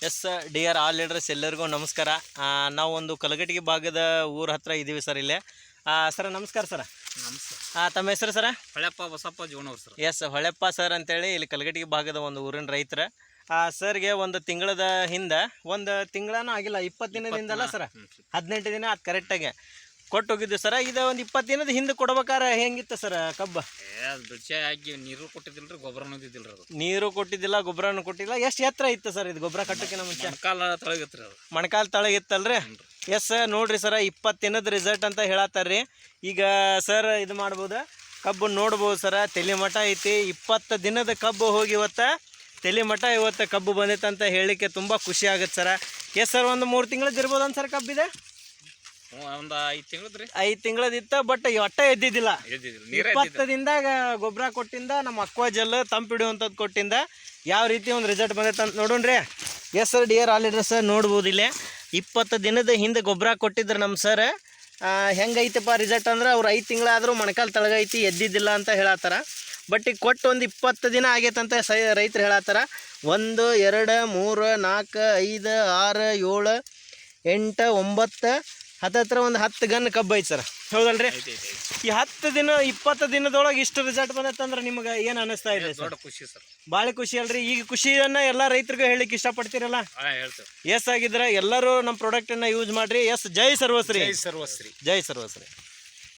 S D R all leaders ಎಲ್ಲರಿಗೂ ನಮಸ್ಕಾರ. ನಾವು ಒಂದು ಕಲಘಟಗಿ ಭಾಗದ ಊರ ಹತ್ರ ಇದ್ದೀವಿ ಸರ್. ಇಲ್ಲೇ ಸರ್ ನಮಸ್ಕಾರ ಸರ್. ನಮಸ್ಕಾರ. ತಮ್ಮ ಹೆಸರು ಸರ? ಹೊಳೆಪ್ಪ ಬಸಪ್ಪ ಜೋನವ್ರು ಸರ್. ಎಸ್ ಹೊಳೆಪ್ಪ ಸರ್ ಅಂತೇಳಿ ಇಲ್ಲಿ ಕಲಘಟಗಿ ಭಾಗದ ಒಂದು ಊರಿನ ರೈತರ. ಸರ್ಗೆ ಒಂದು ತಿಂಗಳದ ಹಿಂದೆ, ಒಂದು ತಿಂಗಳನೂ ಆಗಿಲ್ಲ, 20 ದಿನದಿಂದಲ್ಲ ಸರ್, 18 ದಿನ ಅದು ಕರೆಕ್ಟಾಗಿ ಕೊಟ್ಟು ಹೋಗಿದ್ದು ಸರ. ಇದು ಒಂದು 20 ದಿನದ ಹಿಂದೆ ಕೊಡ್ಬೇಕಾರೆ ಹೆಂಗಿತ್ತು ಸರ್ ಕಬ್ಬ? ಬಿಡ್ಸೆ ಹಾಕಿ ನೀರು ಕೊಟ್ಟಿದ್ದಿಲ್ರಿ, ಗೊಬ್ಬರನೂ ಇದ್ದಿಲ್ರಿ. ಅದು ನೀರು ಕೊಟ್ಟಿದ್ದಿಲ್ಲ, ಗೊಬ್ಬರನೂ ಕೊಟ್ಟಿಲ್ಲ. ಎಷ್ಟು ಎತ್ತರ ಇತ್ತು ಸರ್ ಇದು ಗೊಬ್ಬರ ಕಟ್ಟೋಕ್ಕಿಂತ ಮುಂಚೆ? ಮೊಣಕಾಲ ತಳಗಿತ್ರಿ ಅದು. ಮೊಣಕಾಲು ತಳಗಿತ್ತಲ್ರಿ? ಎಸ್ ನೋಡ್ರಿ ಸರ, 20 ದಿನದ ರಿಸಲ್ಟ್ ಅಂತ ಹೇಳತ್ತಾರ್ರಿ. ಈಗ ಸರ್ ಇದು ಮಾಡ್ಬೋದು, ಕಬ್ಬು ನೋಡ್ಬೋದು ಸರ, ತಲೆ ಮಠ ಐತಿ. 20 ದಿನದ ಕಬ್ಬು ಹೋಗಿ ಇವತ್ತು ತಲೆ ಮಠ ಇವತ್ತು ಕಬ್ಬು ಬಂದೈತೆ ಅಂತ ಹೇಳಲಿಕ್ಕೆ ತುಂಬ ಖುಷಿ ಆಗುತ್ತೆ ಸರ. ಎಸ್ ಸರ್, ಒಂದು 3 ತಿಂಗಳದ್ದು ಇರ್ಬೋದು ಅಂತ ಸರ್ ಕಬ್ಬಿದೆ? ಒಂದು 5 ತಿಂಗಳದ್ರಿ. 5 ತಿಂಗಳದಿತ್ತು, ಬಟ್ ಒಟ್ಟ ಎದ್ದಿದ್ದಿಲ್ಲ. 20 ದಿನದಾಗ ಗೊಬ್ಬರ ಕೊಟ್ಟಿಂದ, ನಮ್ಮ ಅಕ್ವಾ ಜೆಲ್ ತಂಪಿಡುವಂಥದ್ದು ಕೊಟ್ಟಿಂದ ಯಾವ ರೀತಿ ಒಂದು ರಿಸಲ್ಟ್ ಬಂದೈತೆ ಅಂತ ನೋಡೋಣ್ರಿ. Yes sir, D R all leaders ನೋಡ್ಬೋದು ಇಲ್ಲೇ 20 ದಿನದ ಹಿಂದೆ ಗೊಬ್ಬರ ಕೊಟ್ಟಿದ್ರು ನಮ್ಮ ಸರ್. ಹೆಂಗೈತಪ್ಪ ರಿಸಲ್ಟ್ ಅಂದ್ರೆ, ಅವ್ರು 5 ತಿಂಗಳಾದರೂ ಮೊಣಕಾಲು ತಳಗೈತಿ, ಎದ್ದಿದ್ದಿಲ್ಲ ಅಂತ ಹೇಳತ್ತಾರ. ಬಟ್ ಈಗ ಕೊಟ್ಟು ಒಂದು 20 ದಿನ ಆಗೈತಂತ ರೈತರು ಹೇಳತ್ತಾರ. 1 2 3 4 5 6 7 8 9 ಹತ್ತತ್ರ ಒಂದು 10 ಗನ್ ಕಬ್ಬು ಐತೆ ಸರ್, ಹೌದಲ್ರಿ? ಈ 10 ದಿನ 20 ದಿನದೊಳಗೆ ಇಷ್ಟು ರಿಸಲ್ಟ್ ಬಂದೈತಂದ್ರೆ ನಿಮ್ಗೆ ಏನು ಅನ್ನಿಸ್ತಾ ಇದೆ ಸರ್? ಖುಷಿ ಸರ್, ಭಾಳ ಖುಷಿ ಅಲ್ರಿ. ಈಗ ಖುಷಿಯನ್ನು ಎಲ್ಲ ರೈತರಿಗೂ ಹೇಳಿಕ್ಕೆ ಇಷ್ಟಪಡ್ತೀರಲ್ಲ? ಹೇಳ್ತೇವೆ. ಎಸ್ ಆಗಿದ್ರೆ ಎಲ್ಲರೂ ನಮ್ಮ ಪ್ರಾಡಕ್ಟನ್ನು ಯೂಸ್ ಮಾಡಿರಿ. ಎಸ್, ಜೈ ಸರ್ವಶ್ರೀ. ಜೈ ಸರ್ವಶ್ರೀ. ಜೈ ಸರ್ವಶ್ರೀ.